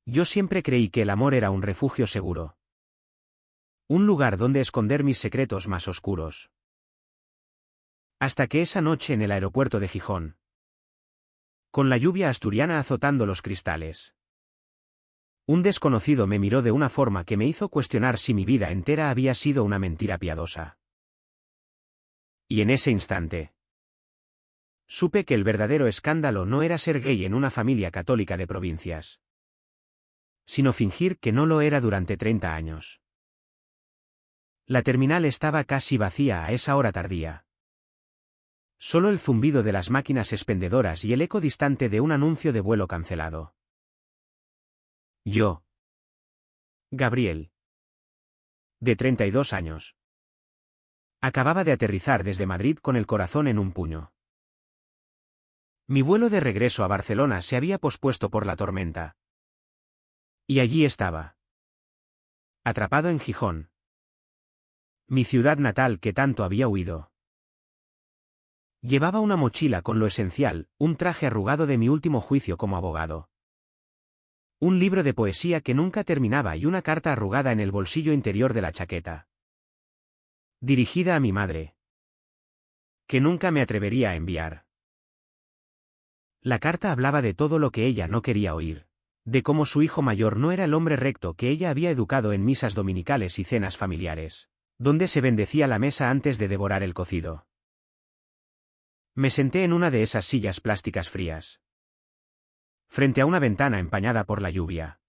Yo siempre creí que el amor era un refugio seguro. Un lugar donde esconder mis secretos más oscuros. Hasta que esa noche en el aeropuerto de Gijón. Con la lluvia asturiana azotando los cristales. Un desconocido me miró de una forma que me hizo cuestionar si mi vida entera había sido una mentira piadosa. Y en ese instante supe que el verdadero escándalo no era ser gay en una familia católica de provincias, sino fingir que no lo era durante 30 años. La terminal estaba casi vacía a esa hora tardía. Solo el zumbido de las máquinas expendedoras y el eco distante de un anuncio de vuelo cancelado. Yo, Gabriel, de 32 años, acababa de aterrizar desde Madrid con el corazón en un puño. Mi vuelo de regreso a Barcelona se había pospuesto por la tormenta. Y allí estaba, atrapado en Gijón, mi ciudad natal que tanto había huido. Llevaba una mochila con lo esencial, un traje arrugado de mi último juicio como abogado. Un libro de poesía que nunca terminaba y una carta arrugada en el bolsillo interior de la chaqueta. Dirigida a mi madre. Que nunca me atrevería a enviar. La carta hablaba de todo lo que ella no quería oír. De cómo su hijo mayor no era el hombre recto que ella había educado en misas dominicales y cenas familiares, donde se bendecía la mesa antes de devorar el cocido. Me senté en una de esas sillas plásticas frías, frente a una ventana empañada por la lluvia.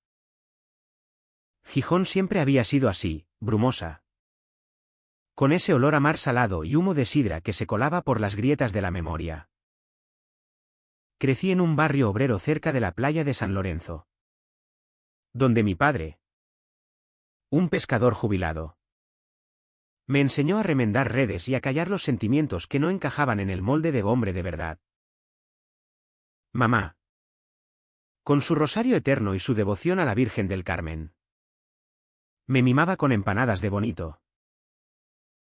Gijón siempre había sido así, brumosa, con ese olor a mar salado y humo de sidra que se colaba por las grietas de la memoria. Crecí en un barrio obrero cerca de la playa de San Lorenzo, donde mi padre, un pescador jubilado, me enseñó a remendar redes y a callar los sentimientos que no encajaban en el molde de hombre de verdad. Mamá, con su rosario eterno y su devoción a la Virgen del Carmen, me mimaba con empanadas de bonito,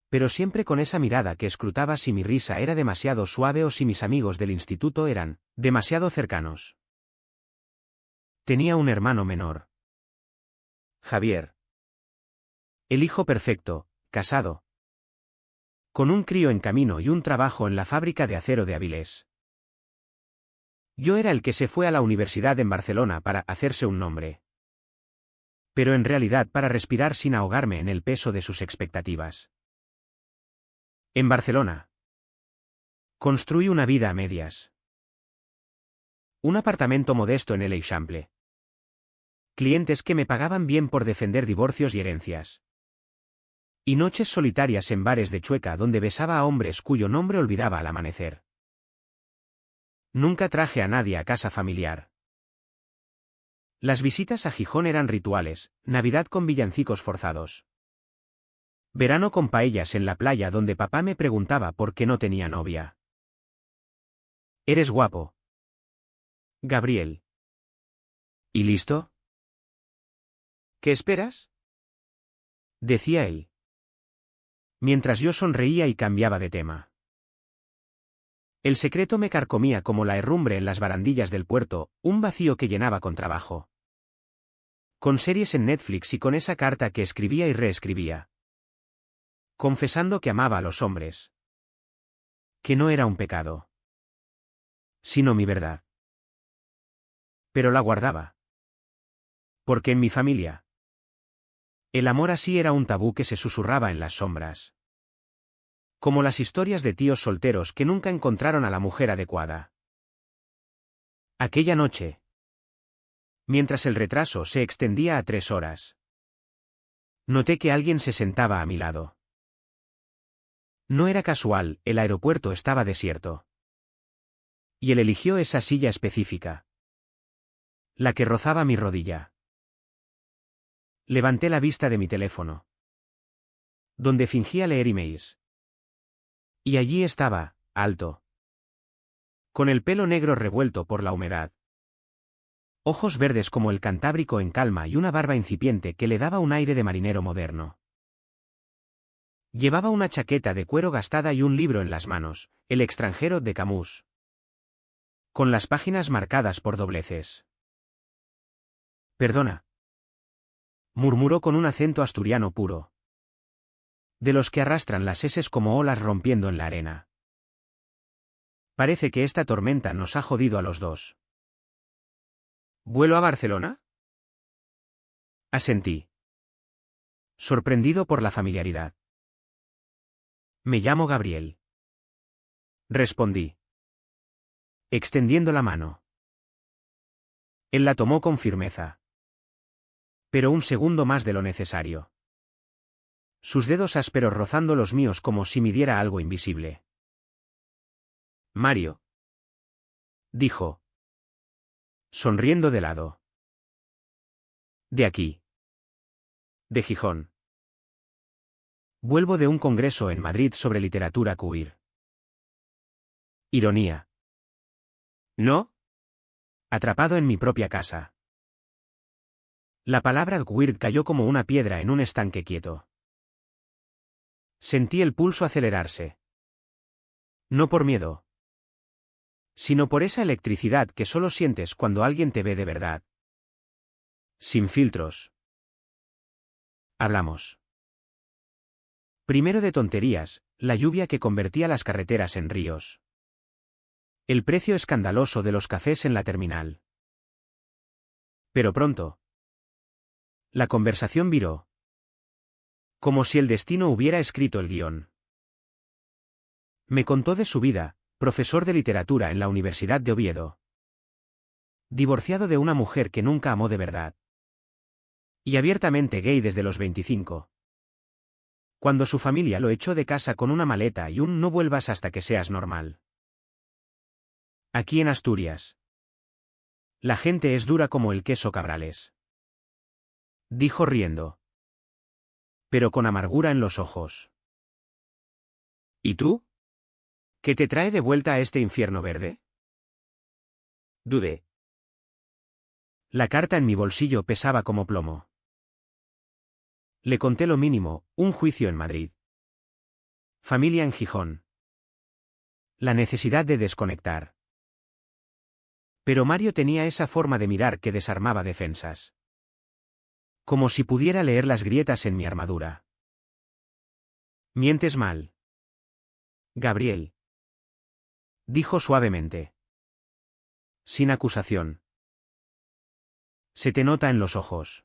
pero siempre con esa mirada que escrutaba si mi risa era demasiado suave o si mis amigos del instituto eran demasiado cercanos. Tenía un hermano menor, Javier, el hijo perfecto, casado, con un crío en camino y un trabajo en la fábrica de acero de Avilés. Yo era el que se fue a la universidad en Barcelona para hacerse un nombre, pero en realidad para respirar sin ahogarme en el peso de sus expectativas. En Barcelona construí una vida a medias. Un apartamento modesto en el Eixample. Clientes que me pagaban bien por defender divorcios y herencias. Y noches solitarias en bares de Chueca donde besaba a hombres cuyo nombre olvidaba al amanecer. Nunca traje a nadie a casa familiar. Las visitas a Gijón eran rituales, Navidad con villancicos forzados. Verano con paellas en la playa donde papá me preguntaba por qué no tenía novia. ¿Eres guapo, Gabriel? ¿Y listo? ¿Qué esperas?, decía él, mientras yo sonreía y cambiaba de tema. El secreto me carcomía como la herrumbre en las barandillas del puerto, un vacío que llenaba con trabajo. Con series en Netflix y con esa carta que escribía y reescribía, confesando que amaba a los hombres. Que no era un pecado, sino mi verdad. Pero la guardaba. Porque en mi familia, el amor así era un tabú que se susurraba en las sombras. Como las historias de tíos solteros que nunca encontraron a la mujer adecuada. Aquella noche, mientras el retraso se extendía a 3 horas, noté que alguien se sentaba a mi lado. No era casual, el aeropuerto estaba desierto. Y él eligió esa silla específica, la que rozaba mi rodilla. Levanté la vista de mi teléfono, donde fingía leer emails. Y allí estaba, alto, con el pelo negro revuelto por la humedad, ojos verdes como el Cantábrico en calma y una barba incipiente que le daba un aire de marinero moderno. Llevaba una chaqueta de cuero gastada y un libro en las manos, El extranjero de Camus, con las páginas marcadas por dobleces. Perdona, murmuró con un acento asturiano puro. De los que arrastran las eses como olas rompiendo en la arena. Parece que esta tormenta nos ha jodido a los dos. ¿Vuelo a Barcelona? Asentí. Sorprendido por la familiaridad. Me llamo Gabriel. Respondí. Extendiendo la mano. Él la tomó con firmeza. Pero un segundo más de lo necesario. Sus dedos ásperos rozando los míos como si midiera algo invisible. Mario. Dijo. Sonriendo de lado. De aquí. De Gijón. Vuelvo de un congreso en Madrid sobre literatura queer. Ironía. ¿No? Atrapado en mi propia casa. La palabra queer cayó como una piedra en un estanque quieto. Sentí el pulso acelerarse. No por miedo, sino por esa electricidad que solo sientes cuando alguien te ve de verdad. Sin filtros. Hablamos. Primero de tonterías, la lluvia que convertía las carreteras en ríos. El precio escandaloso de los cafés en la terminal. Pero pronto. La conversación viró. Como si el destino hubiera escrito el guión. Me contó de su vida, profesor de literatura en la Universidad de Oviedo. Divorciado de una mujer que nunca amó de verdad. Y abiertamente gay desde los 25. Cuando su familia lo echó de casa con una maleta y un no vuelvas hasta que seas normal. Aquí en Asturias. La gente es dura como el queso Cabrales. Dijo riendo. Pero con amargura en los ojos. ¿Y tú? ¿Qué te trae de vuelta a este infierno verde? Dudé. La carta en mi bolsillo pesaba como plomo. Le conté lo mínimo, un juicio en Madrid. Familia en Gijón. La necesidad de desconectar. Pero Mario tenía esa forma de mirar que desarmaba defensas. Como si pudiera leer las grietas en mi armadura. Mientes mal. Gabriel. Dijo suavemente. Sin acusación. Se te nota en los ojos.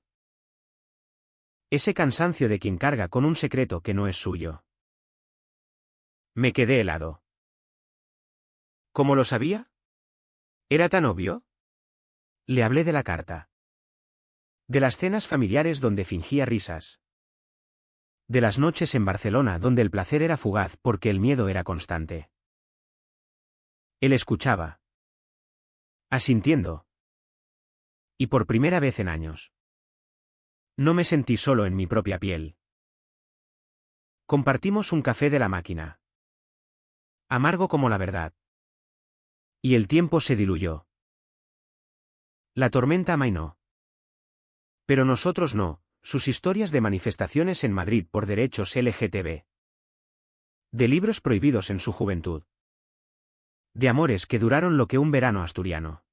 Ese cansancio de quien carga con un secreto que no es suyo. Me quedé helado. ¿Cómo lo sabía? ¿Era tan obvio? Le hablé de la carta. De las cenas familiares donde fingía risas. De las noches en Barcelona donde el placer era fugaz porque el miedo era constante. Él escuchaba. Asintiendo. Y por primera vez en años. No me sentí solo en mi propia piel. Compartimos un café de la máquina. Amargo como la verdad. Y el tiempo se diluyó. La tormenta amainó. Pero nosotros no, sus historias de manifestaciones en Madrid por derechos LGTB. De libros prohibidos en su juventud. De amores que duraron lo que un verano asturiano.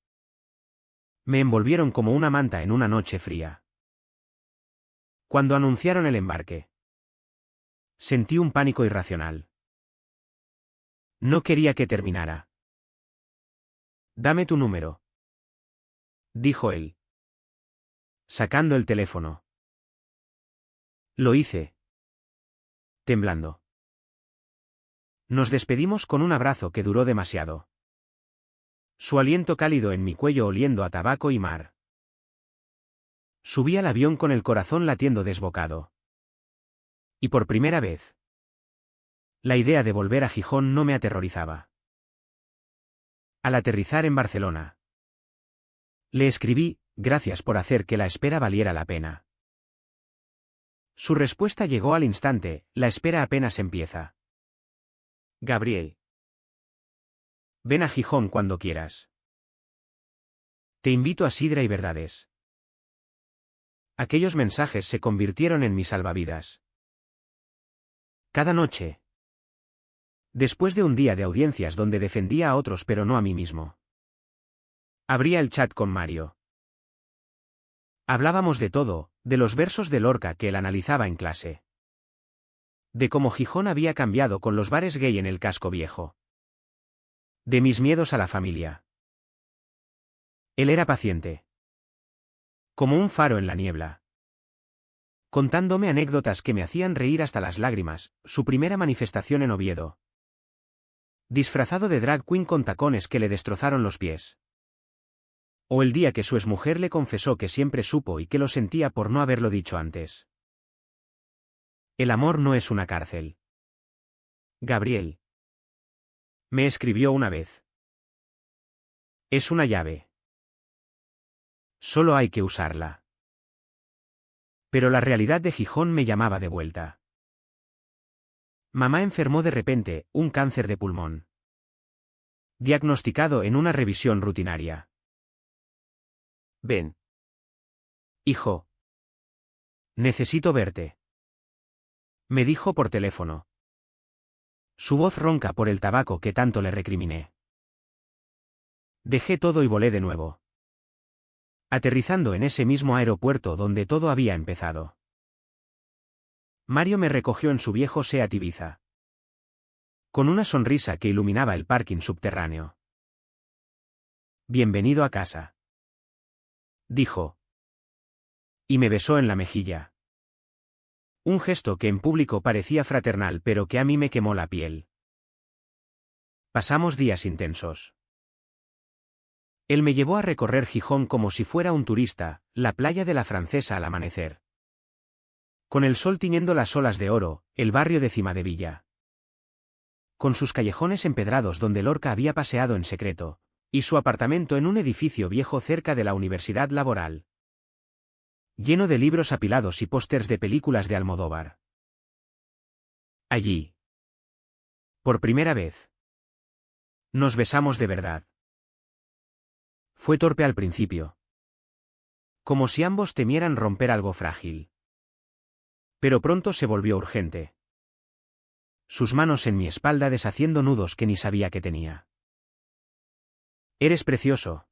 Me envolvieron como una manta en una noche fría. Cuando anunciaron el embarque. Sentí un pánico irracional. No quería que terminara. Dame tu número. Dijo él. Sacando el teléfono. Lo hice. Temblando. Nos despedimos con un abrazo que duró demasiado. Su aliento cálido en mi cuello oliendo a tabaco y mar. Subí al avión con el corazón latiendo desbocado. Y por primera vez. La idea de volver a Gijón no me aterrorizaba. Al aterrizar en Barcelona. Le escribí, gracias por hacer que la espera valiera la pena. Su respuesta llegó al instante, la espera apenas empieza. Gabriel. Ven a Gijón cuando quieras. Te invito a sidra y verdades. Aquellos mensajes se convirtieron en mis salvavidas. Cada noche. Después de un día de audiencias donde defendía a otros pero no a mí mismo. Abría el chat con Mario. Hablábamos de todo, de los versos de Lorca que él analizaba en clase. De cómo Gijón había cambiado con los bares gay en el casco viejo. De mis miedos a la familia. Él era paciente. Como un faro en la niebla. Contándome anécdotas que me hacían reír hasta las lágrimas, su primera manifestación en Oviedo. Disfrazado de drag queen con tacones que le destrozaron los pies. O el día que su exmujer le confesó que siempre supo y que lo sentía por no haberlo dicho antes. El amor no es una cárcel. Gabriel. Me escribió una vez. Es una llave. Solo hay que usarla. Pero la realidad de Gijón me llamaba de vuelta. Mamá enfermó de repente, un cáncer de pulmón. Diagnosticado en una revisión rutinaria. Ven. Hijo. Necesito verte. Me dijo por teléfono. Su voz ronca por el tabaco que tanto le recriminé. Dejé todo y volé de nuevo. Aterrizando en ese mismo aeropuerto donde todo había empezado. Mario me recogió en su viejo Seat Ibiza. Con una sonrisa que iluminaba el parking subterráneo. Bienvenido a casa. Dijo. Y me besó en la mejilla. Un gesto que en público parecía fraternal pero que a mí me quemó la piel. Pasamos días intensos. Él me llevó a recorrer Gijón como si fuera un turista, la playa de la Francesa al amanecer. Con el sol tiñendo las olas de oro, el barrio de Cimadevilla. Con sus callejones empedrados donde Lorca había paseado en secreto, y su apartamento en un edificio viejo cerca de la Universidad Laboral. Lleno de libros apilados y pósters de películas de Almodóvar. Allí. Por primera vez. Nos besamos de verdad. Fue torpe al principio. Como si ambos temieran romper algo frágil. Pero pronto se volvió urgente. Sus manos en mi espalda deshaciendo nudos que ni sabía que tenía. Eres precioso.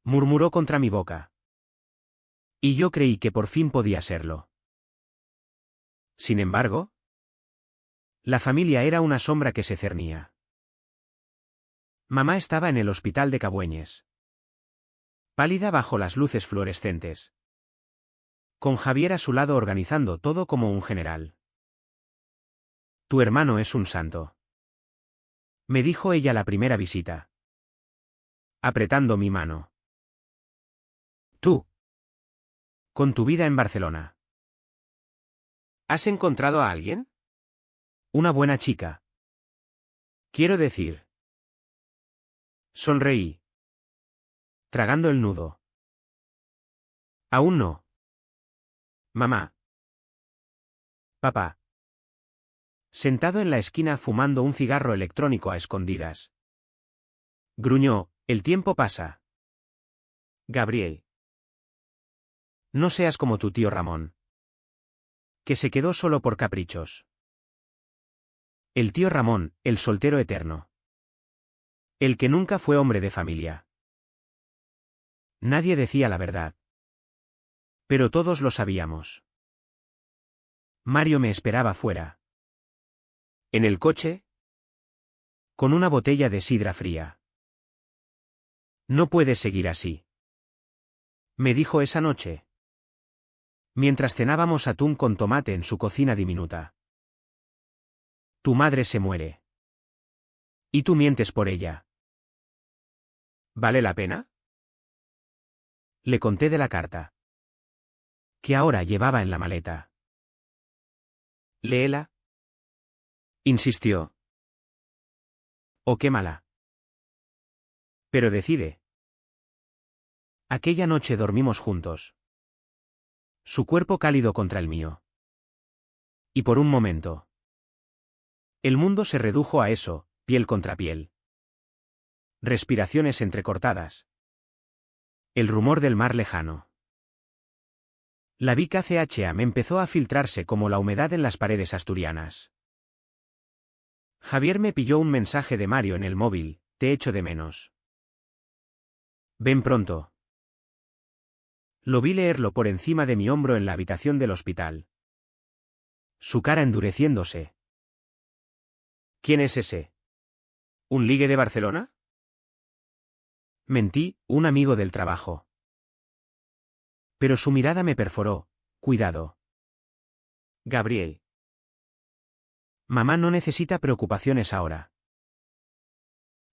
Murmuró contra mi boca. Y yo creí que por fin podía serlo. Sin embargo, la familia era una sombra que se cernía. Mamá estaba en el hospital de Cabueñes. Pálida bajo las luces fluorescentes. Con Javier a su lado organizando todo como un general. Tu hermano es un santo. Me dijo ella la primera visita. Apretando mi mano. Tú. Con tu vida en Barcelona. ¿Has encontrado a alguien? Una buena chica. Quiero decir. Sonreí. Tragando el nudo. Aún no. Mamá. Papá. Sentado en la esquina fumando un cigarro electrónico a escondidas. Gruñó, el tiempo pasa. Gabriel. No seas como tu tío Ramón. Que se quedó solo por caprichos. El tío Ramón, el soltero eterno. El que nunca fue hombre de familia. Nadie decía la verdad. Pero todos lo sabíamos. Mario me esperaba fuera. En el coche. Con una botella de sidra fría. No puedes seguir así. Me dijo esa noche. Mientras cenábamos atún con tomate en su cocina diminuta. Tu madre se muere. Y tú mientes por ella. ¿Vale la pena? Le conté de la carta. Que ahora llevaba en la maleta. Léela. Insistió. Oh, qué mala. Pero decide. Aquella noche dormimos juntos. Su cuerpo cálido contra el mío. Y por un momento. El mundo se redujo a eso, piel contra piel. Respiraciones entrecortadas. El rumor del mar lejano. La Vic ACHA me empezó a filtrarse como la humedad en las paredes asturianas. Javier me pilló un mensaje de Mario en el móvil, te echo de menos. Ven pronto. Lo vi leerlo por encima de mi hombro en la habitación del hospital. Su cara endureciéndose. ¿Quién es ese? ¿Un ligue de Barcelona? Mentí, un amigo del trabajo. Pero su mirada me perforó. Cuidado. Gabriel. Mamá no necesita preocupaciones ahora.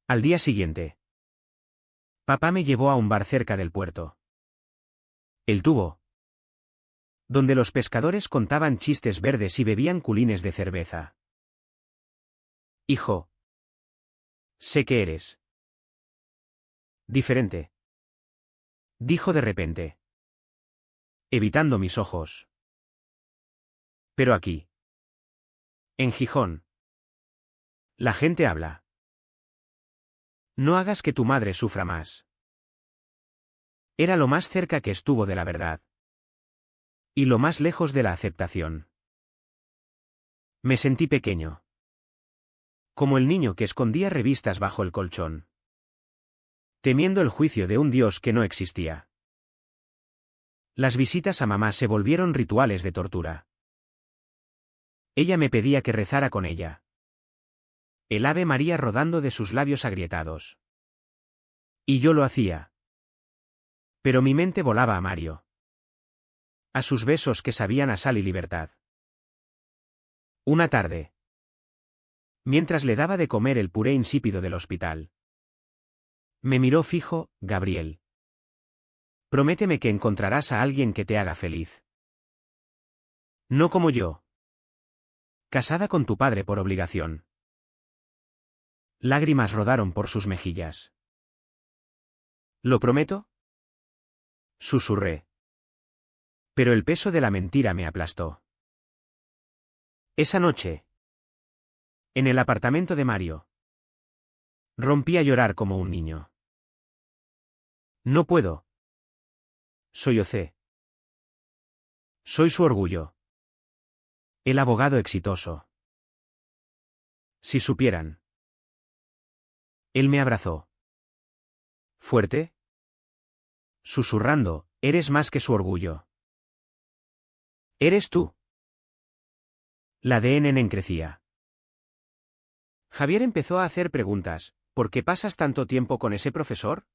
Al día siguiente. Papá me llevó a un bar cerca del puerto. El Tubo. Donde los pescadores contaban chistes verdes y bebían culines de cerveza. Hijo. Sé que eres diferente. Dijo de repente. Evitando mis ojos. Pero aquí. En Gijón. La gente habla. No hagas que tu madre sufra más. Era lo más cerca que estuvo de la verdad. Y lo más lejos de la aceptación. Me sentí pequeño. Como el niño que escondía revistas bajo el colchón. Temiendo el juicio de un Dios que no existía. Las visitas a mamá se volvieron rituales de tortura. Ella me pedía que rezara con ella. El Ave María rodando de sus labios agrietados. Y yo lo hacía. Pero mi mente volaba a Mario. A sus besos que sabían a sal y libertad. Una tarde. Mientras le daba de comer el puré insípido del hospital. Me miró fijo, Gabriel. Prométeme que encontrarás a alguien que te haga feliz. No como yo. Casada con tu padre por obligación. Lágrimas rodaron por sus mejillas. ¿Lo prometo? Susurré. Pero el peso de la mentira me aplastó. Esa noche. En el apartamento de Mario. Rompí a llorar como un niño. No puedo. Sollocé. Soy su orgullo. El abogado exitoso. Si supieran. Él me abrazó. ¿Fuerte? Susurrando, eres más que su orgullo. ¿Eres tú? La de Nenen crecía. Javier empezó a hacer preguntas. ¿Por qué pasas tanto tiempo con ese profesor?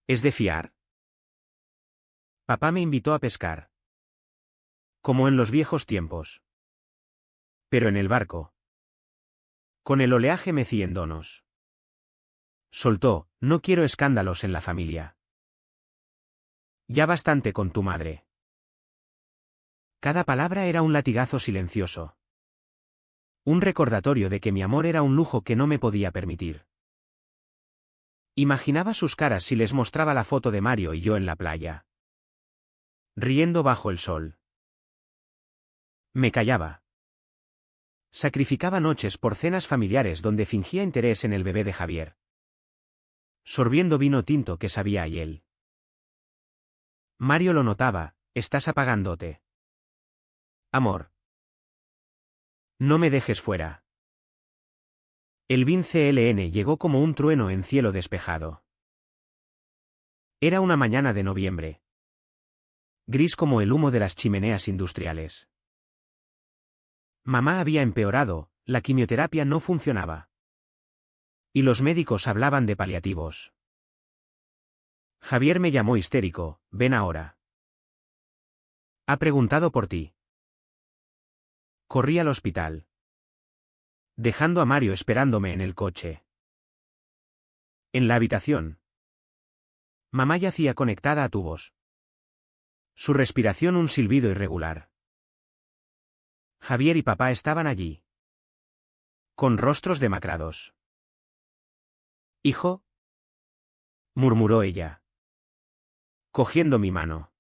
¿Es de fiar? Papá me invitó a pescar. Como en los viejos tiempos. Pero en el barco. Con el oleaje meciéndonos. Soltó, no quiero escándalos en la familia. Ya bastante con tu madre. Cada palabra era un latigazo silencioso. Un recordatorio de que mi amor era un lujo que no me podía permitir. Imaginaba sus caras si les mostraba la foto de Mario y yo en la playa. Riendo bajo el sol. Me callaba. Sacrificaba noches por cenas familiares donde fingía interés en el bebé de Javier. Sorbiendo vino tinto que sabía a hiel. Mario lo notaba, estás apagándote. Amor. No me dejes fuera. El Bin CLN llegó como un trueno en cielo despejado. Era una mañana de noviembre. Gris como el humo de las chimeneas industriales. Mamá había empeorado, la quimioterapia no funcionaba. Y los médicos hablaban de paliativos. Javier me llamó histérico, ven ahora. Ha preguntado por ti. Corrí al hospital. Dejando a Mario esperándome en el coche. En la habitación. Mamá yacía conectada a tubos. Su respiración un silbido irregular. Javier y papá estaban allí. Con rostros demacrados. Hijo, murmuró ella. Cogiendo mi mano.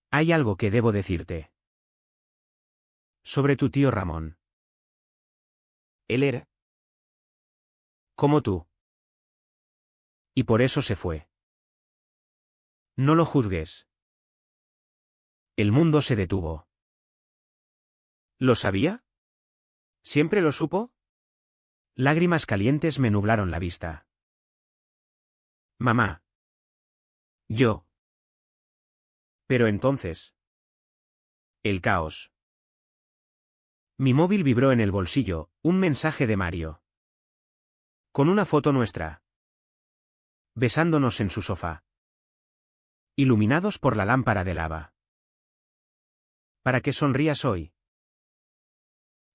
Hay algo que debo decirte. Sobre tu tío Ramón. Él era como tú. Y por eso se fue. No lo juzgues. El mundo se detuvo. ¿Lo sabía? ¿Siempre lo supo? Lágrimas calientes me nublaron la vista. Mamá. Yo. Pero entonces... el caos. Mi móvil vibró en el bolsillo, un mensaje de Mario. Con una foto nuestra. Besándonos en su sofá. Iluminados por la lámpara de lava. ¿Para qué sonrías hoy?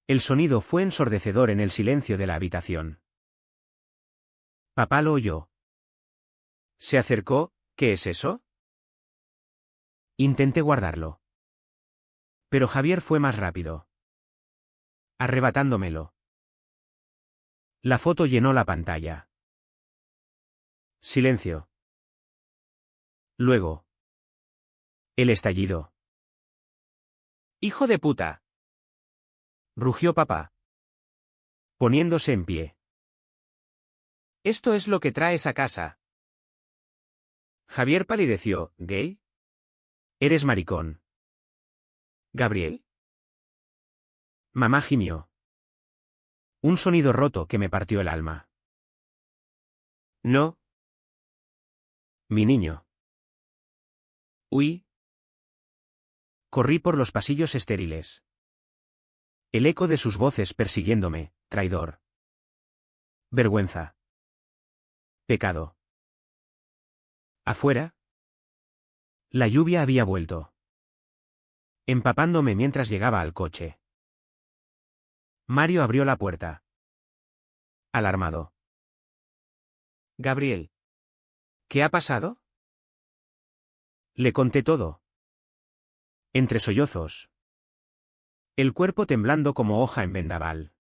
El sonido fue ensordecedor en el silencio de la habitación. Papá lo oyó. Se acercó. ¿Qué es eso? Intenté guardarlo. Pero Javier fue más rápido. Arrebatándomelo. La foto llenó la pantalla. Silencio. Luego. El estallido. ¡Hijo de puta!, rugió papá, poniéndose en pie. Esto es lo que traes a casa. Javier palideció. ¿Gay? Eres maricón. ¿Gabriel? Mamá gimió. Un sonido roto que me partió el alma. No. Mi niño. Huí. Corrí por los pasillos estériles. El eco de sus voces persiguiéndome, traidor. Vergüenza. Pecado. Afuera. La lluvia había vuelto. Empapándome mientras llegaba al coche. Mario abrió la puerta. Alarmado. Gabriel. ¿Qué ha pasado? Le conté todo. Entre sollozos. El cuerpo temblando como hoja en vendaval.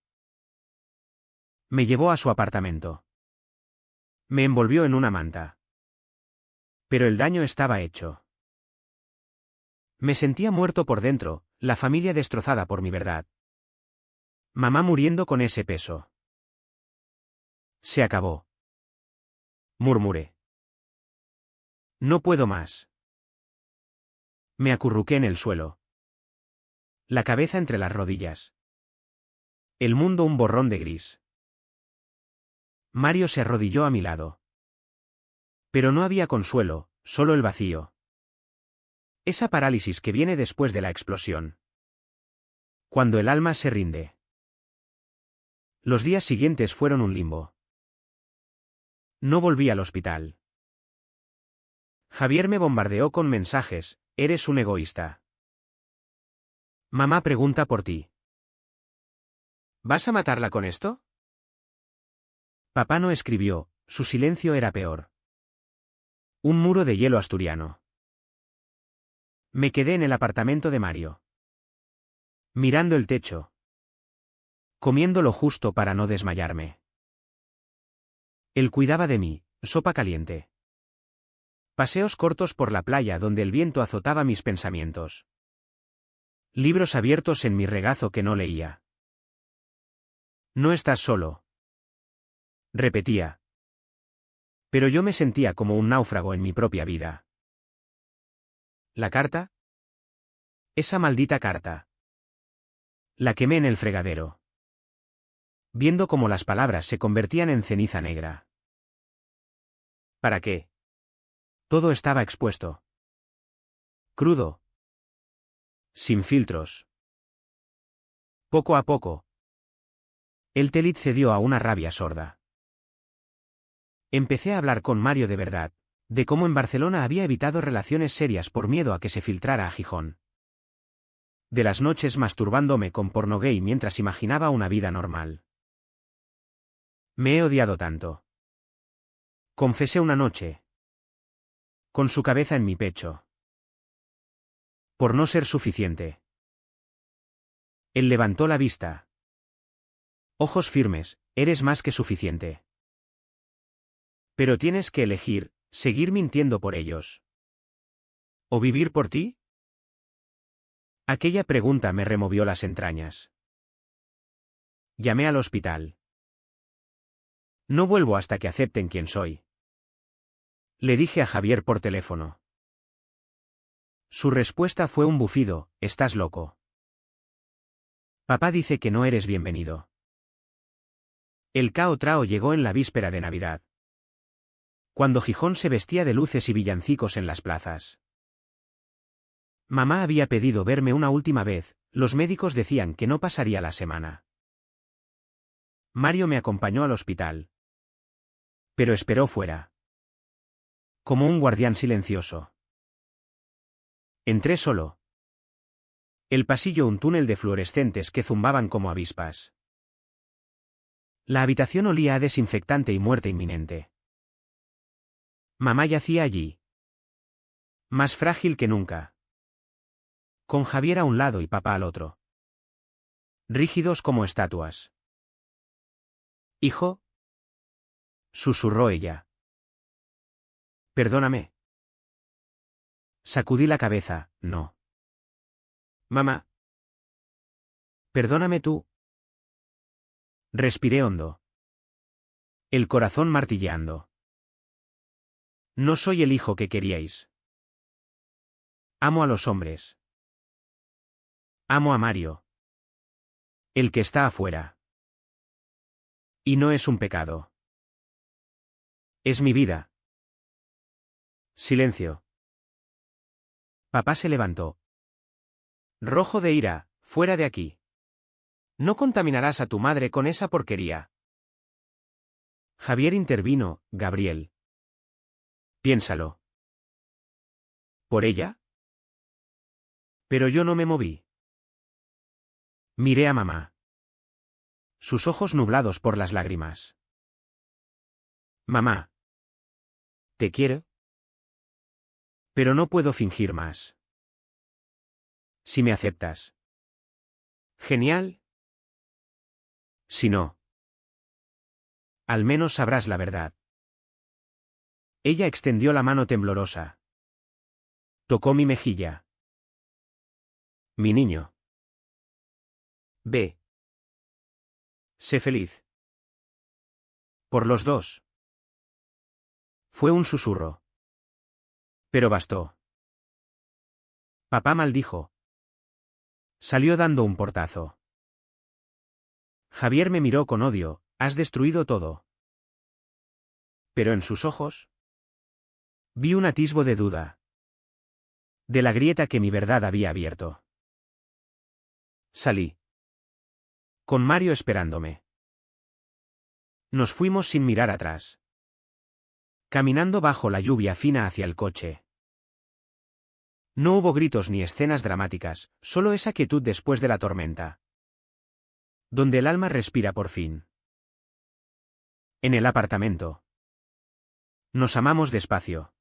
Me llevó a su apartamento. Me envolvió en una manta. Pero el daño estaba hecho. Me sentía muerto por dentro, la familia destrozada por mi verdad. Mamá muriendo con ese peso. Se acabó. Murmuré. No puedo más. Me acurruqué en el suelo. La cabeza entre las rodillas. El mundo un borrón de gris. Mario se arrodilló a mi lado. Pero no había consuelo, solo el vacío. Esa parálisis que viene después de la explosión. Cuando el alma se rinde. Los días siguientes fueron un limbo. No volví al hospital. Javier me bombardeó con mensajes. Eres un egoísta. Mamá pregunta por ti. ¿Vas a matarla con esto? Papá no escribió, su silencio era peor. Un muro de hielo asturiano. Me quedé en el apartamento de Mario. Mirando el techo. Comiendo lo justo para no desmayarme. Él cuidaba de mí, sopa caliente. Paseos cortos por la playa donde el viento azotaba mis pensamientos. Libros abiertos en mi regazo que no leía. No estás solo. Repetía. Pero yo me sentía como un náufrago en mi propia vida. ¿La carta? Esa maldita carta. La quemé en el fregadero. Viendo cómo las palabras se convertían en ceniza negra. ¿Para qué? Todo estaba expuesto. Crudo. Sin filtros. Poco a poco. El Telit cedió a una rabia sorda. Empecé a hablar con Mario de verdad, de cómo en Barcelona había evitado relaciones serias por miedo a que se filtrara a Gijón. De las noches masturbándome con porno gay mientras imaginaba una vida normal. Me he odiado tanto. Confesé una noche. Con su cabeza en mi pecho. Por no ser suficiente. Él levantó la vista. Ojos firmes, eres más que suficiente. Pero tienes que elegir, seguir mintiendo por ellos. ¿O vivir por ti? Aquella pregunta me removió las entrañas. Llamé al hospital. No vuelvo hasta que acepten quién soy. Le dije a Javier por teléfono. Su respuesta fue un bufido, estás loco. Papá dice que no eres bienvenido. El Cao Trao llegó en la víspera de Navidad. Cuando Gijón se vestía de luces y villancicos en las plazas. Mamá había pedido verme una última vez, los médicos decían que no pasaría la semana. Mario me acompañó al hospital. Pero esperó fuera. Como un guardián silencioso. Entré solo. El pasillo, un túnel de fluorescentes que zumbaban como avispas. La habitación olía a desinfectante y muerte inminente. Mamá yacía allí. Más frágil que nunca. Con Javier a un lado y papá al otro. Rígidos como estatuas. «Hijo», susurró ella. «Perdóname». Sacudí la cabeza, no. «Mamá». «Perdóname tú». Respiré hondo. El corazón martilleando. «No soy el hijo que queríais. Amo a los hombres. Amo a Mario. El que está afuera. Y no es un pecado. Es mi vida». Silencio. Papá se levantó. Rojo de ira, «Fuera de aquí. No contaminarás a tu madre con esa porquería». Javier intervino, «Gabriel. Piénsalo. ¿Por ella?» Pero yo no me moví. Miré a mamá. Sus ojos nublados por las lágrimas. «Mamá. Te quiero. Pero no puedo fingir más. Si me aceptas. Genial. Si no. Al menos sabrás la verdad». Ella extendió la mano temblorosa. Tocó mi mejilla. «Mi niño. Ve. Sé feliz. Por los dos». Fue un susurro. Pero bastó. Papá maldijo. Salió dando un portazo. Javier me miró con odio, «Has destruido todo». Pero en sus ojos vi un atisbo de duda. De la grieta que mi verdad había abierto. Salí. Con Mario esperándome. Nos fuimos sin mirar atrás. Caminando bajo la lluvia fina hacia el coche. No hubo gritos ni escenas dramáticas, solo esa quietud después de la tormenta. Donde el alma respira por fin. En el apartamento. Nos amamos despacio.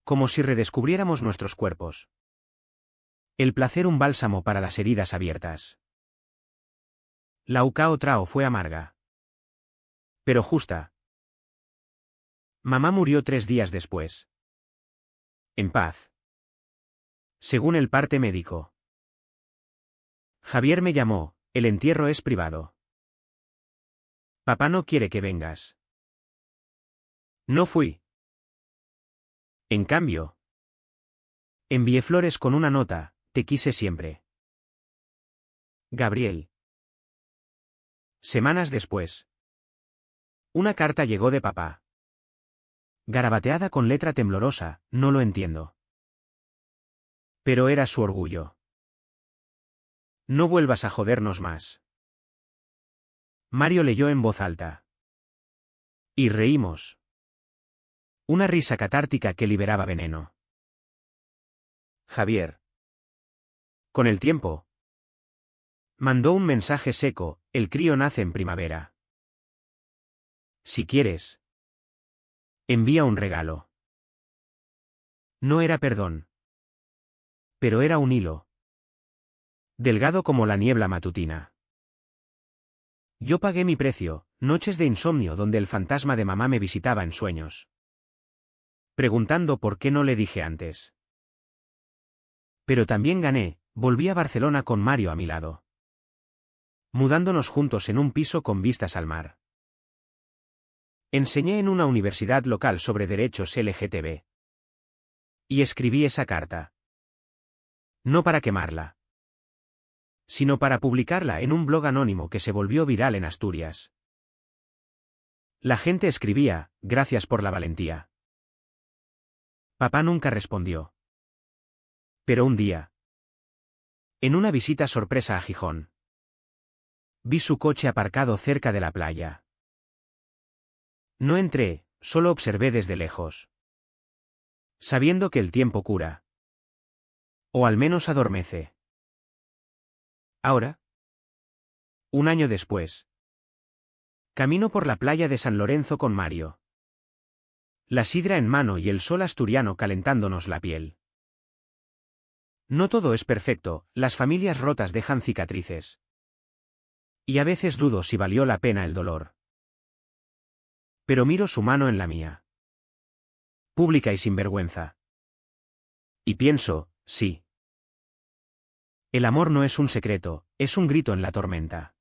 Como si redescubriéramos nuestros cuerpos. El placer un bálsamo para las heridas abiertas. La Ukao Trao fue amarga. Pero justa. Mamá murió 3 días después. En paz. Según el parte médico. Javier me llamó, «El entierro es privado. Papá no quiere que vengas». No fui. En cambio, envié flores con una nota, «Te quise siempre. Gabriel». Semanas después. Una carta llegó de papá. Garabateada con letra temblorosa, no lo entiendo. Pero era su orgullo. «No vuelvas a jodernos más». Mario leyó en voz alta. Y reímos. Una risa catártica que liberaba veneno. Javier. Con el tiempo. Mandó un mensaje seco, «El crío nace en primavera. Si quieres. Envía un regalo». No era perdón. Pero era un hilo. Delgado como la niebla matutina. Yo pagué mi precio, noches de insomnio donde el fantasma de mamá me visitaba en sueños. Preguntando por qué no le dije antes. Pero también gané, volví a Barcelona con Mario a mi lado. Mudándonos juntos en un piso con vistas al mar. Enseñé en una universidad local sobre derechos LGTB. Y escribí esa carta. No para quemarla. Sino para publicarla en un blog anónimo que se volvió viral en Asturias. La gente escribía, «Gracias por la valentía». Papá nunca respondió. Pero un día, en una visita sorpresa a Gijón, vi su coche aparcado cerca de la playa. No entré, solo observé desde lejos, sabiendo que el tiempo cura. O al menos adormece. Ahora, un año después, camino por la playa de San Lorenzo con Mario. La sidra en mano y el sol asturiano calentándonos la piel. No todo es perfecto, las familias rotas dejan cicatrices. Y a veces dudo si valió la pena el dolor. Pero miro su mano en la mía. Pública y sin vergüenza. Y pienso, sí. El amor no es un secreto, es un grito en la tormenta.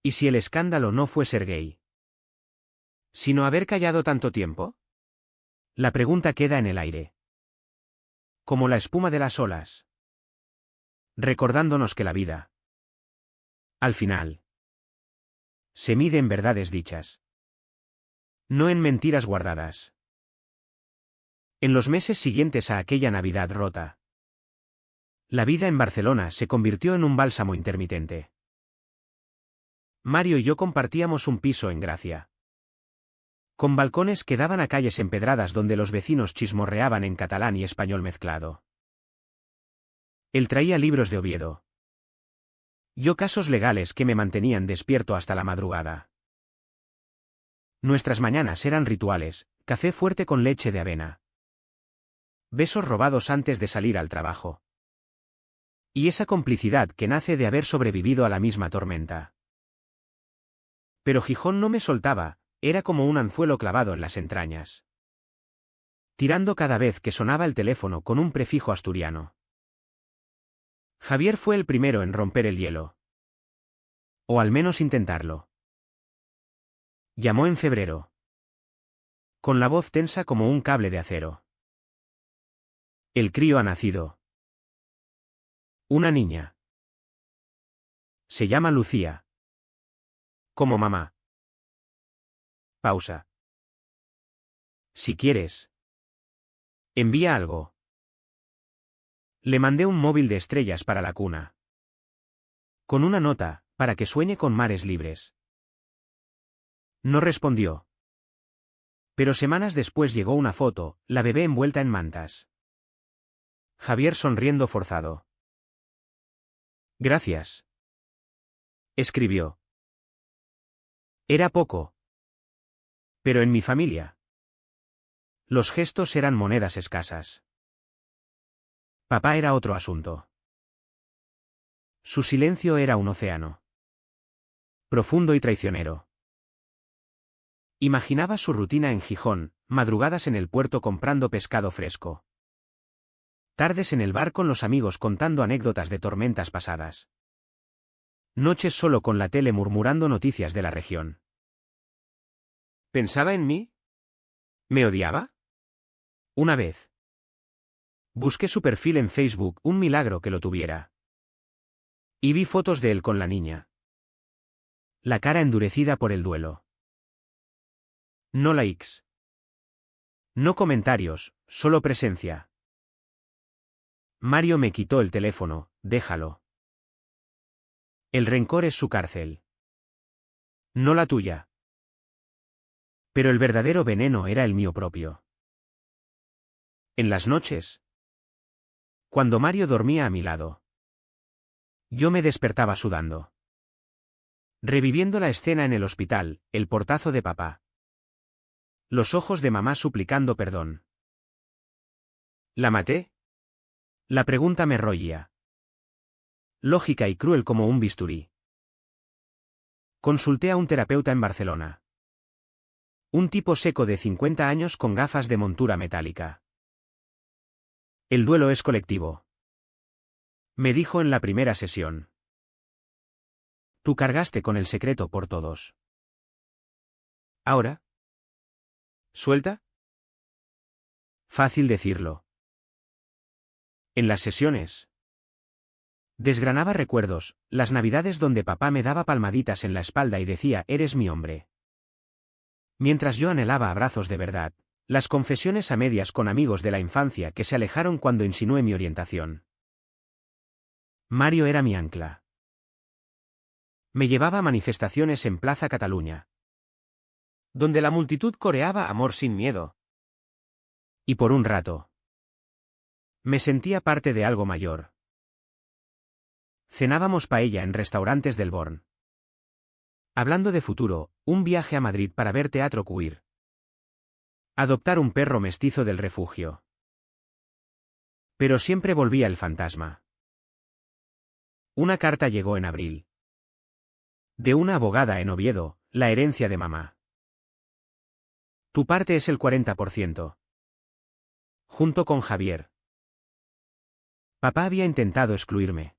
¿Y si el escándalo no fue ser gay, sino haber callado tanto tiempo? La pregunta queda en el aire. Como la espuma de las olas. Recordándonos que la vida, al final, se mide en verdades dichas. No en mentiras guardadas. En los meses siguientes a aquella Navidad rota, la vida en Barcelona se convirtió en un bálsamo intermitente. Mario y yo compartíamos un piso en Gracia, con balcones que daban a calles empedradas donde los vecinos chismorreaban en catalán y español mezclado. Él traía libros de Oviedo. Yo casos legales que me mantenían despierto hasta la madrugada. Nuestras mañanas eran rituales, café fuerte con leche de avena. Besos robados antes de salir al trabajo. Y esa complicidad que nace de haber sobrevivido a la misma tormenta. Pero Gijón no me soltaba, era como un anzuelo clavado en las entrañas. Tirando cada vez que sonaba el teléfono con un prefijo asturiano. Javier fue el primero en romper el hielo. O al menos intentarlo. Llamó en febrero. Con la voz tensa como un cable de acero. El crío ha nacido. Una niña. Se llama Lucía. Como mamá. Pausa. Si quieres, envía algo. Le mandé un móvil de estrellas para la cuna. Con una nota, para que sueñe con mares libres. No respondió. Pero semanas después llegó una foto, la bebé envuelta en mantas. Javier sonriendo forzado. Gracias. Escribió. Era poco. Pero en mi familia, los gestos eran monedas escasas. Papá era otro asunto. Su silencio era un océano. Profundo y traicionero. Imaginaba su rutina en Gijón, madrugadas en el puerto comprando pescado fresco. Tardes en el bar con los amigos contando anécdotas de tormentas pasadas. Noches solo con la tele murmurando noticias de la región. ¿Pensaba en mí? ¿Me odiaba? Una vez. Busqué su perfil en Facebook, un milagro que lo tuviera. Y vi fotos de él con la niña. La cara endurecida por el duelo. No likes. No comentarios, solo presencia. Mario me quitó el teléfono, déjalo. El rencor es su cárcel. No la tuya. Pero el verdadero veneno era el mío propio. En las noches, cuando Mario dormía a mi lado, yo me despertaba sudando. Reviviendo la escena en el hospital, el portazo de papá. Los ojos de mamá suplicando perdón. ¿La maté? La pregunta me roía. Lógica y cruel como un bisturí. Consulté a un terapeuta en Barcelona. Un tipo seco de 50 años con gafas de montura metálica. El duelo es colectivo. Me dijo en la primera sesión. Tú cargaste con el secreto por todos. ¿Ahora? ¿Suelta? Fácil decirlo. En las sesiones, desgranaba recuerdos, las navidades donde papá me daba palmaditas en la espalda y decía, eres mi hombre. Mientras yo anhelaba abrazos de verdad, Las confesiones a medias con amigos de la infancia que se alejaron cuando insinué mi orientación. Mario era mi ancla. Me llevaba a manifestaciones en Plaza Cataluña, donde la multitud coreaba amor sin miedo. Y por un rato, me sentía parte de algo mayor. Cenábamos paella en restaurantes del Born. Hablando de futuro, un viaje a Madrid para ver teatro queer. Adoptar un perro mestizo del refugio. Pero siempre volvía el fantasma. Una carta llegó en abril. De una abogada en Oviedo, la herencia de mamá. Tu parte es el 40%. Junto con Javier. Papá había intentado excluirme,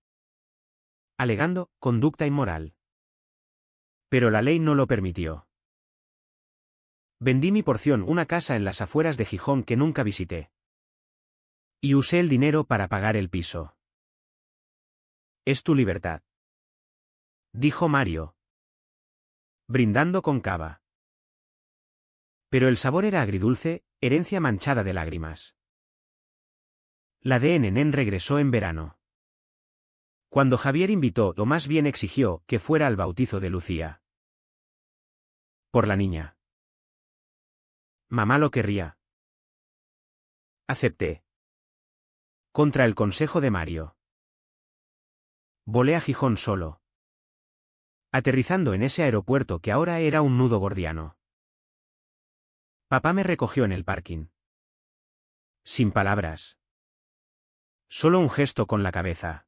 alegando conducta inmoral. Pero la ley no lo permitió. Vendí mi porción, una casa en las afueras de Gijón que nunca visité. Y usé el dinero para pagar el piso. Es tu libertad, dijo Mario, brindando con cava. Pero el sabor era agridulce, herencia manchada de lágrimas. La de Nen regresó en verano. Cuando Javier invitó, o más bien exigió, que fuera al bautizo de Lucía. Por la niña. Mamá lo querría. Acepté. Contra el consejo de Mario. Volé a Gijón solo. Aterrizando en ese aeropuerto que ahora era un nudo gordiano. Papá me recogió en el parking. Sin palabras. Solo un gesto con la cabeza.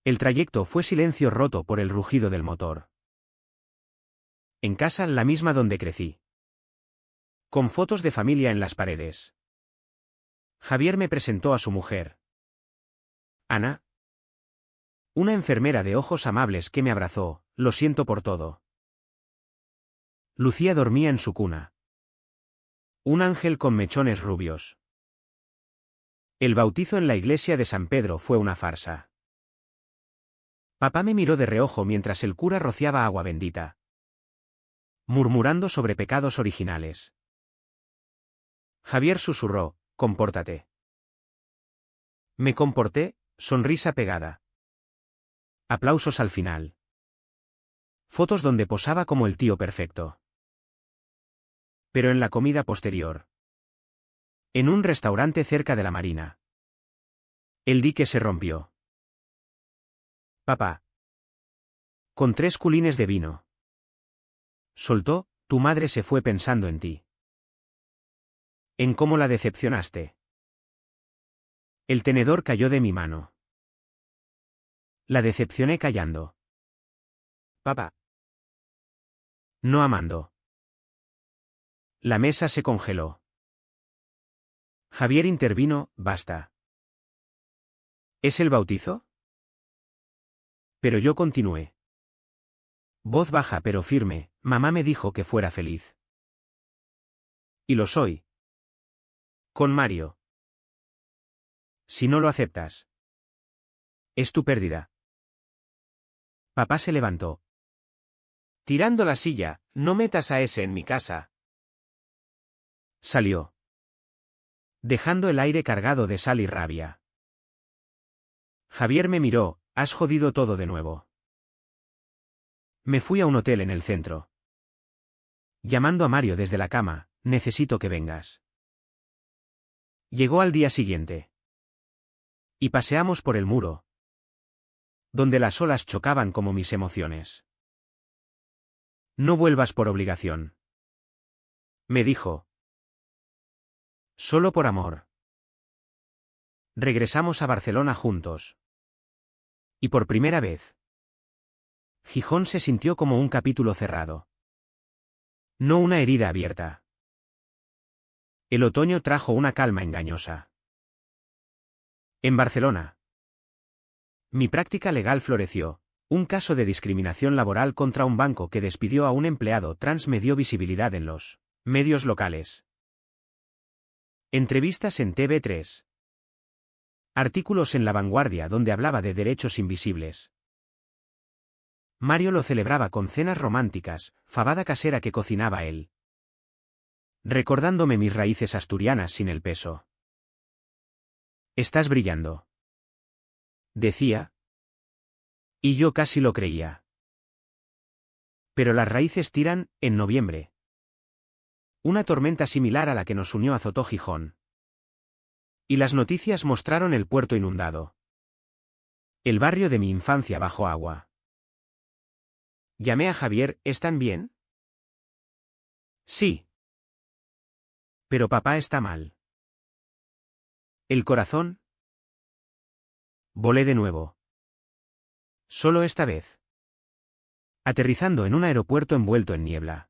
El trayecto fue silencio roto por el rugido del motor. En casa, la misma donde crecí. Con fotos de familia en las paredes. Javier me presentó a su mujer. Ana. Una enfermera de ojos amables que me abrazó, lo siento por todo. Lucía dormía en su cuna. Un ángel con mechones rubios. El bautizo en la iglesia de San Pedro fue una farsa. Papá me miró de reojo mientras el cura rociaba agua bendita, murmurando sobre pecados originales. Javier susurró, compórtate. Me comporté, sonrisa pegada. Aplausos al final. Fotos donde posaba como el tío perfecto. Pero en la comida posterior. En un restaurante cerca de la marina. El dique se rompió. Papá. Con 3 culines de vino. Soltó, tu madre se fue pensando en ti. En cómo la decepcionaste. El tenedor cayó de mi mano. La decepcioné callando. Papá. No amando. La mesa se congeló. Javier intervino, basta. ¿Es el bautizo? Pero yo continué. Voz baja pero firme, mamá me dijo que fuera feliz. Y lo soy. Con Mario. Si no lo aceptas. Es tu pérdida. Papá se levantó. Tirando la silla, no metas a ese en mi casa. Salió. Dejando el aire cargado de sal y rabia. Javier me miró, has jodido todo de nuevo. Me fui a un hotel en el centro. Llamando a Mario desde la cama, necesito que vengas. Llegó al día siguiente. Y paseamos por el muro, donde las olas chocaban como mis emociones. No vuelvas por obligación. Me dijo. Solo por amor. Regresamos a Barcelona juntos. Y por primera vez, Gijón se sintió como un capítulo cerrado. No una herida abierta. El otoño trajo una calma engañosa. En Barcelona. Mi práctica legal floreció. Un caso de discriminación laboral contra un banco que despidió a un empleado trans me dio visibilidad en los medios locales. Entrevistas en TV3. Artículos en La Vanguardia donde hablaba de derechos invisibles. Mario lo celebraba con cenas románticas, fabada casera que cocinaba él. recordándome mis raíces asturianas sin el peso. Estás brillando, decía. Y yo casi lo creía. Pero las raíces tiran, en noviembre. Una tormenta similar a la que nos unió azotó Gijón. Y las noticias mostraron el puerto inundado. El barrio de mi infancia bajo agua. Llamé a Javier, ¿están bien? Sí. Pero papá está mal. ¿El corazón? Volé de nuevo. Solo esta vez. Aterrizando en un aeropuerto envuelto en niebla.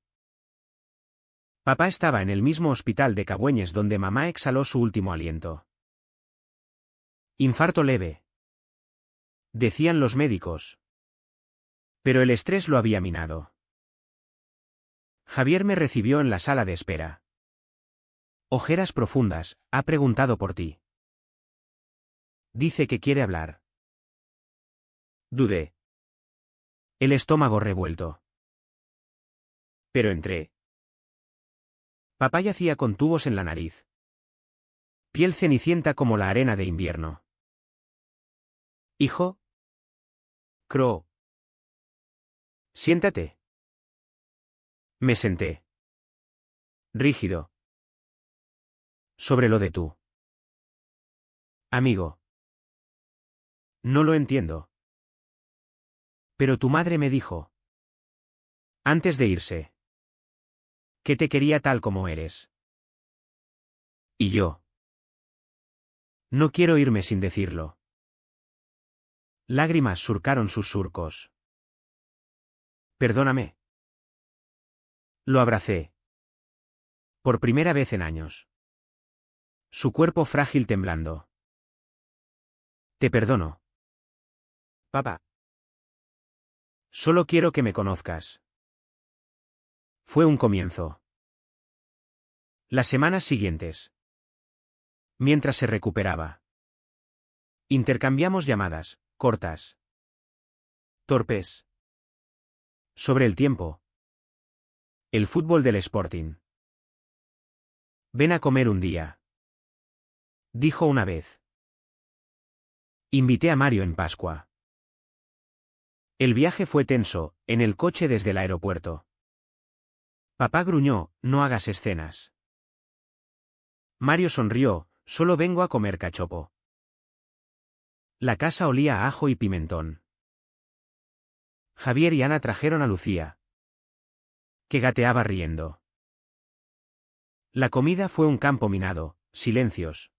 Papá estaba en el mismo hospital de Cabueñes donde mamá exhaló su último aliento. Infarto leve, decían los médicos. Pero el estrés lo había minado. Javier me recibió en la sala de espera. Ojeras profundas, ha preguntado por ti. Dice que quiere hablar. Dudé. El estómago revuelto. Pero entré. Papá yacía con tubos en la nariz. Piel cenicienta como la arena de invierno. Hijo. Crow. Siéntate. Me senté. Rígido. Sobre lo de tú. Amigo. No lo entiendo. Pero tu madre me dijo. Antes de irse. Que te quería tal como eres. Y yo. No quiero irme sin decirlo. Lágrimas surcaron sus surcos. Perdóname. Lo abracé. Por primera vez en años. Su cuerpo frágil temblando. Te perdono. Papá. Solo quiero que me conozcas. Fue un comienzo. Las semanas siguientes. Mientras se recuperaba. Intercambiamos llamadas, cortas. Torpes. Sobre el tiempo. El fútbol del Sporting. Ven a comer un día. Dijo una vez. Invité a Mario en Pascua. El viaje fue tenso, en el coche desde el aeropuerto. Papá gruñó, no hagas escenas. Mario sonrió, solo vengo a comer cachopo. La casa olía a ajo y pimentón. Javier y Ana trajeron a Lucía, que gateaba riendo. La comida fue un campo minado, silencios.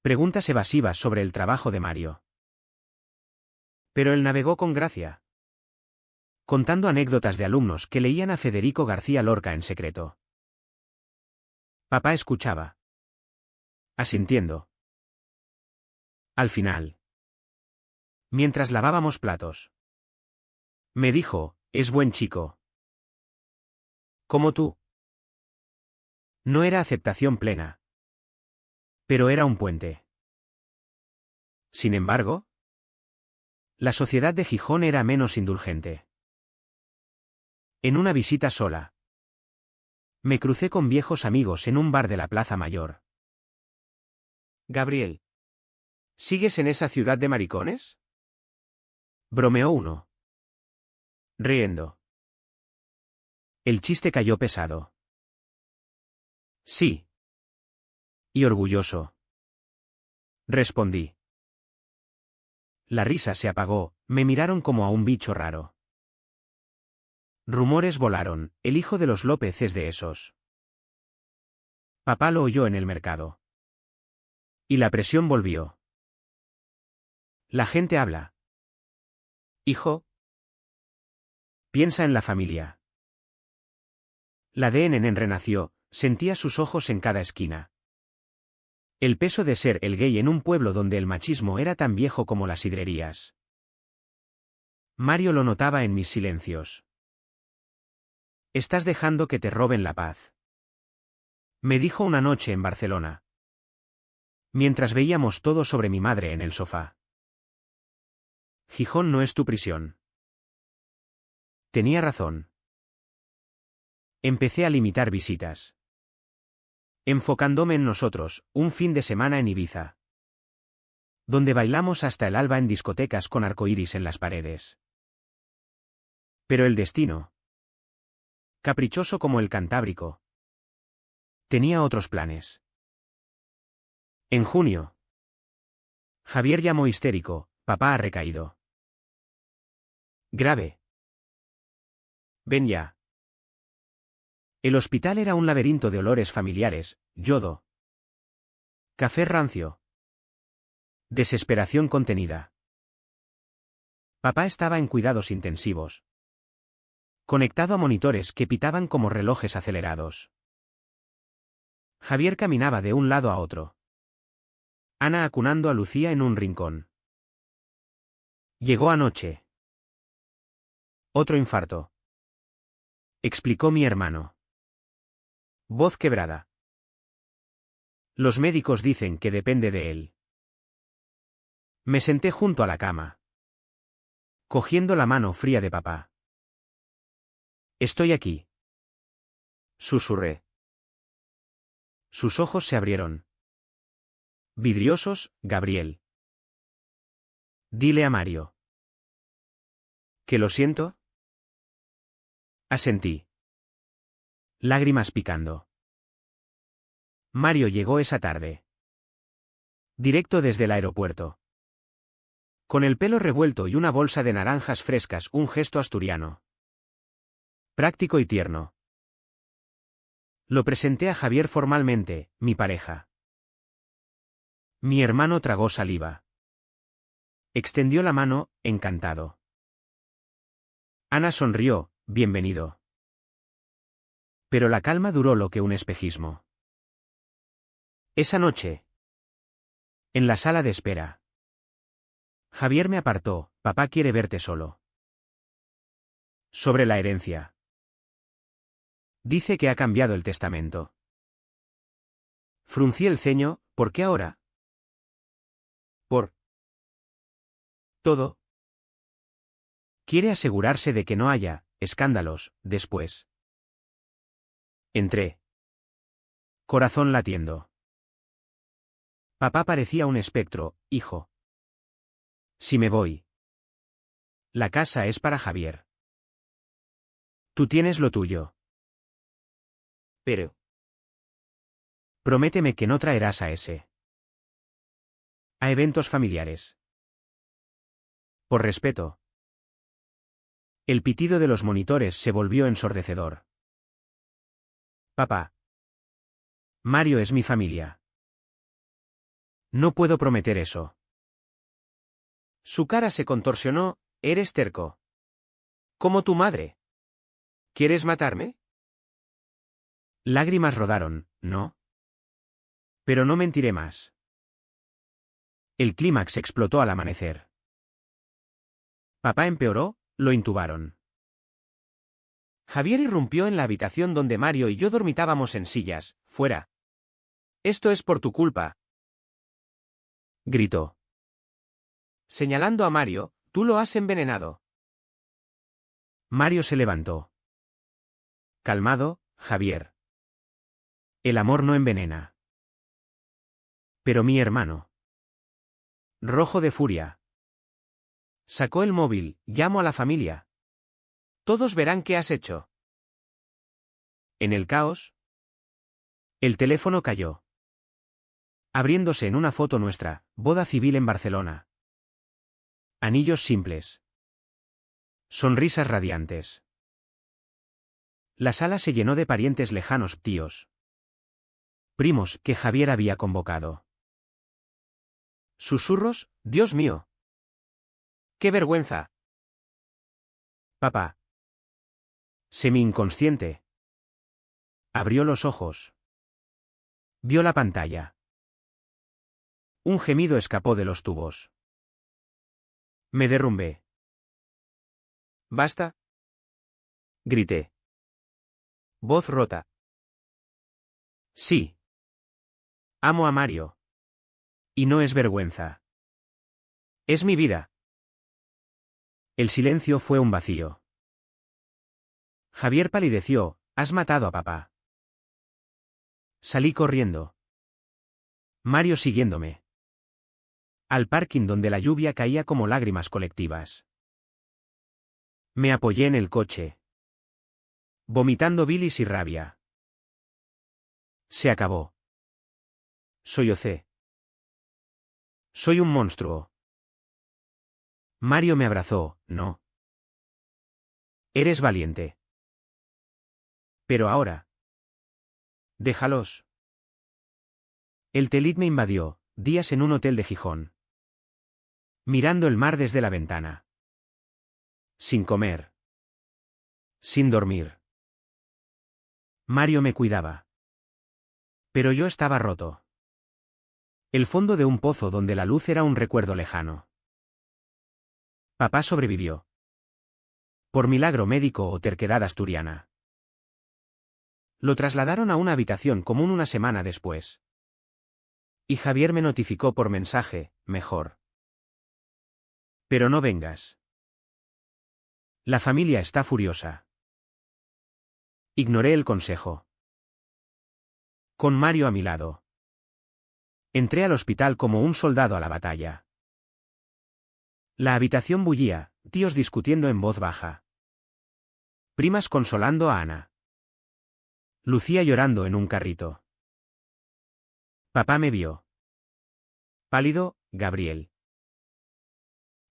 Preguntas evasivas sobre el trabajo de Mario. Pero él navegó con gracia, contando anécdotas de alumnos que leían a Federico García Lorca en secreto. Papá escuchaba, asintiendo. Al final, mientras lavábamos platos, me dijo, es buen chico. Como tú. No era aceptación plena. Pero era un puente. Sin embargo, la sociedad de Gijón era menos indulgente. En una visita sola, me crucé con viejos amigos en un bar de la Plaza Mayor. Gabriel, ¿sigues en esa ciudad de maricones? Bromeó uno. Riendo. El chiste cayó pesado. Sí. Y orgulloso. Respondí. La risa se apagó, me miraron como a un bicho raro. Rumores volaron, el hijo de los López es de esos. Papá lo oyó en el mercado. Y la presión volvió. La gente habla. Hijo. Piensa en la familia. La de Enen renació, sentía sus ojos en cada esquina. El peso de ser el gay en un pueblo donde el machismo era tan viejo como las sidrerías. Mario lo notaba en mis silencios. Estás dejando que te roben la paz. Me dijo una noche en Barcelona. Mientras veíamos todo sobre mi madre en el sofá. Gijón no es tu prisión. Tenía razón. Empecé a limitar visitas. enfocándome en nosotros, un fin de semana en Ibiza, donde bailamos hasta el alba en discotecas con arcoíris en las paredes. Pero el destino, caprichoso como el Cantábrico, tenía otros planes. En junio, Javier llamó histérico: papá ha recaído. Grave. Ven ya. El hospital era un laberinto de olores familiares: yodo, café rancio, desesperación contenida. Papá estaba en cuidados intensivos, conectado a monitores que pitaban como relojes acelerados. Javier caminaba de un lado a otro, Ana acunando a Lucía en un rincón. Llegó anoche. Otro infarto, explicó mi hermano. Voz quebrada. Los médicos dicen que depende de él. Me senté junto a la cama, cogiendo la mano fría de papá. Estoy aquí, susurré. Sus ojos se abrieron. Vidriosos, Gabriel. Dile a Mario ¿que lo siento? Asentí, lágrimas picando. Mario llegó esa tarde, directo desde el aeropuerto, con el pelo revuelto y una bolsa de naranjas frescas, un gesto asturiano, práctico y tierno. Lo presenté a Javier formalmente: mi pareja. Mi hermano tragó saliva. Extendió la mano, encantado. Ana sonrió: bienvenido. Pero la calma duró lo que un espejismo. Esa noche, en la sala de espera, Javier me apartó: papá quiere verte solo. Sobre la herencia. Dice que ha cambiado el testamento. Fruncí el ceño: ¿por qué ahora? Por todo. Quiere asegurarse de que no haya escándalos después. Entré, corazón latiendo. Papá parecía un espectro: hijo, si me voy, la casa es para Javier. Tú tienes lo tuyo. Pero prométeme que no traerás a eventos familiares. Por respeto. El pitido de los monitores se volvió ensordecedor. Papá. Mario es mi familia. No puedo prometer eso. Su cara se contorsionó: eres terco. Como tu madre. ¿Quieres matarme? Lágrimas rodaron: no. Pero no mentiré más. El clímax explotó al amanecer. Papá empeoró, lo intubaron. Javier irrumpió en la habitación donde Mario y yo dormitábamos en sillas: fuera. Esto es por tu culpa, gritó, señalando a Mario: tú lo has envenenado. Mario se levantó. Calmado, Javier. El amor no envenena. Pero mi hermano, rojo de furia, sacó el móvil: llamo a la familia. Todos verán qué has hecho. En el caos, el teléfono cayó, abriéndose en una foto nuestra: boda civil en Barcelona. Anillos simples. Sonrisas radiantes. La sala se llenó de parientes lejanos: tíos, primos que Javier había convocado. Susurros: Dios mío. ¡Qué vergüenza! Papá, semi-inconsciente, abrió los ojos. Vio la pantalla. Un gemido escapó de los tubos. Me derrumbé. ¿Basta? Grité. Voz rota. Sí. Amo a Mario. Y no es vergüenza. Es mi vida. El silencio fue un vacío. Javier palideció: has matado a papá. Salí corriendo. Mario siguiéndome. Al parking donde la lluvia caía como lágrimas colectivas. Me apoyé en el coche. Vomitando bilis y rabia. Se acabó. Sollocé. Soy un monstruo. Mario me abrazó, no. Eres valiente. Pero ahora. Déjalos. El telit me invadió, días en un hotel de Gijón. Mirando el mar desde la ventana. Sin comer. Sin dormir. Mario me cuidaba. Pero yo estaba roto. El fondo de un pozo donde la luz era un recuerdo lejano. Papá sobrevivió. Por milagro médico o terquedad asturiana. Lo trasladaron a una habitación común una semana después. Y Javier me notificó por mensaje, mejor. Pero no vengas. La familia está furiosa. Ignoré el consejo. Con Mario a mi lado. Entré al hospital como un soldado a la batalla. La habitación bullía, tíos discutiendo en voz baja. Primas consolando a Ana. Lucía llorando en un carrito. Papá me vio. Pálido, Gabriel.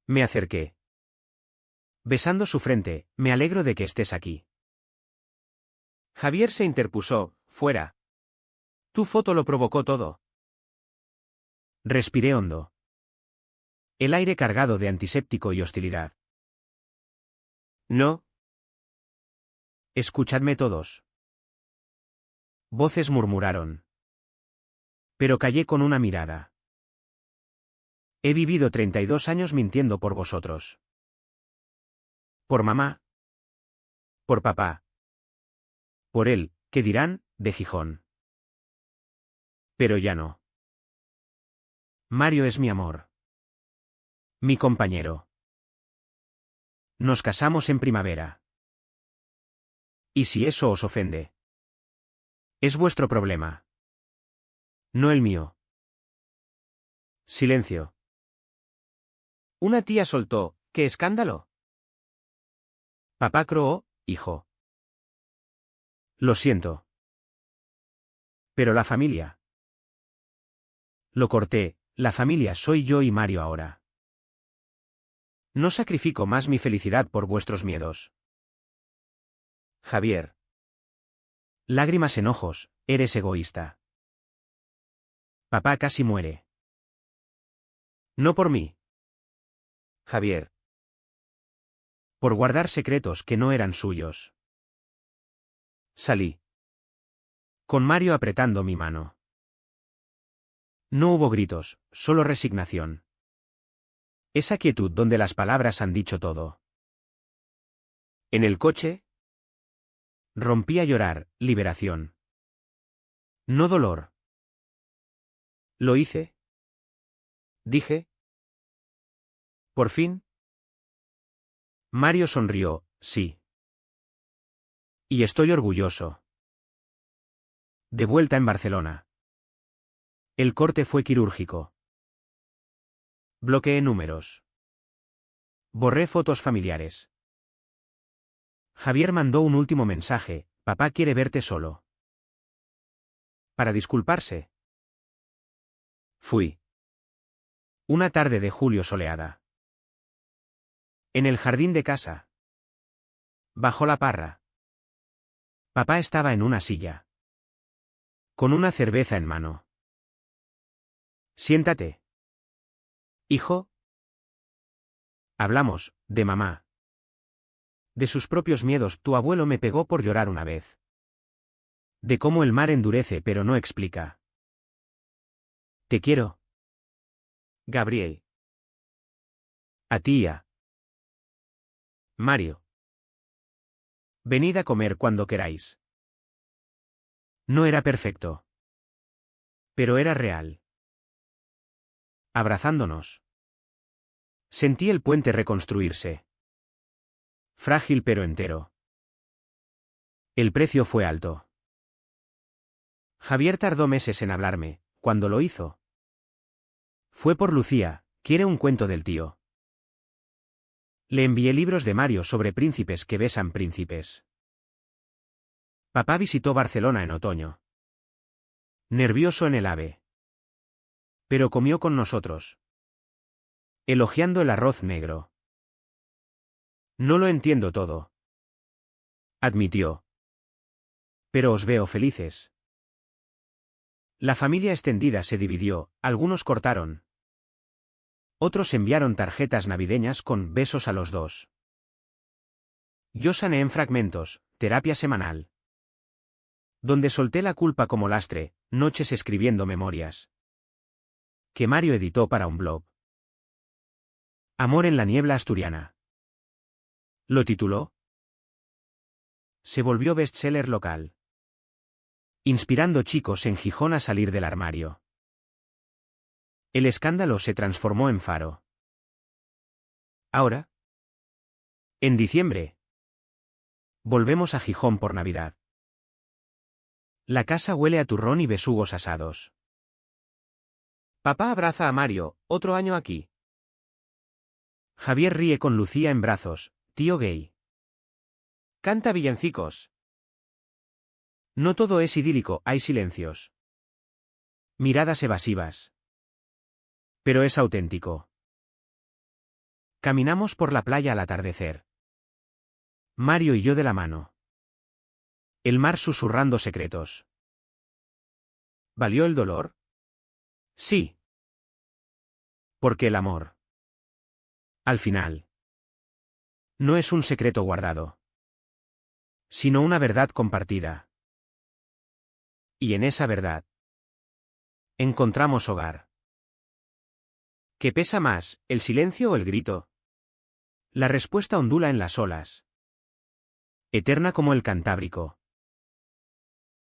Me acerqué. Besando su frente, me alegro de que estés aquí. Javier se interpuso, fuera. Tu foto lo provocó todo. Respiré hondo. El aire cargado de antiséptico y hostilidad. No. Escuchadme todos. Voces murmuraron. Pero callé con una mirada. He vivido 32 años mintiendo por vosotros. Por mamá. Por papá. Por él, ¿qué dirán?, de Gijón. Pero ya no. Mario es mi amor. Mi compañero. Nos casamos en primavera. ¿Y si eso os ofende? Es vuestro problema. No el mío. Silencio. Una tía soltó, ¡qué escándalo! Papá croó, hijo. Lo siento. Pero la familia. Lo corté, la familia soy yo y Mario ahora. No sacrifico más mi felicidad por vuestros miedos. Javier. Lágrimas en ojos, eres egoísta. Papá casi muere. No por mí. Javier. Por guardar secretos que no eran suyos. Salí. Con Mario apretando mi mano. No hubo gritos, solo resignación. Esa quietud donde las palabras han dicho todo. En el coche. Rompí a llorar, liberación. No dolor. ¿Lo hice? Dije. Por fin. Mario sonrió, sí. Y estoy orgulloso. De vuelta en Barcelona. El corte fue quirúrgico. Bloqueé números. Borré fotos familiares. Javier mandó un último mensaje, papá quiere verte solo. Para disculparse. Fui. Una tarde de julio soleada. En el jardín de casa. Bajo la parra. Papá estaba en una silla. Con una cerveza en mano. Siéntate. Hijo. Hablamos, de mamá. De sus propios miedos, tu abuelo me pegó por llorar una vez. De cómo el mar endurece pero no explica. Te quiero. Gabriel. A tía. Mario. Venid a comer cuando queráis. No era perfecto. Pero era real. Abrazándonos. Sentí el puente reconstruirse. Frágil pero entero. El precio fue alto. Javier tardó meses en hablarme, cuando lo hizo. Fue por Lucía, quiere un cuento del tío. Le envié libros de Mario sobre príncipes que besan príncipes. Papá visitó Barcelona en otoño. Nervioso en el AVE. Pero comió con nosotros. Elogiando el arroz negro. No lo entiendo todo. Admitió. Pero os veo felices. La familia extendida se dividió, algunos cortaron. Otros enviaron tarjetas navideñas con besos a los dos. Yo sané en fragmentos, terapia semanal. Donde solté la culpa como lastre, noches escribiendo memorias. Que Mario editó para un blog. Amor en la niebla asturiana. ¿Lo tituló? Se volvió bestseller local. Inspirando chicos en Gijón a salir del armario. El escándalo se transformó en faro. Ahora. En diciembre. Volvemos a Gijón por Navidad. La casa huele a turrón y besugos asados. Papá abraza a Mario, otro año aquí. Javier ríe con Lucía en brazos, tío gay. Canta villancicos. No todo es idílico, hay silencios. Miradas evasivas. Pero es auténtico. Caminamos por la playa al atardecer. Mario y yo de la mano. El mar susurrando secretos. ¿Valió el dolor? Sí. Porque el amor. Al final. No es un secreto guardado. Sino una verdad compartida. Y en esa verdad. Encontramos hogar. ¿Qué pesa más, el silencio o el grito? La respuesta ondula en las olas. Eterna como el Cantábrico.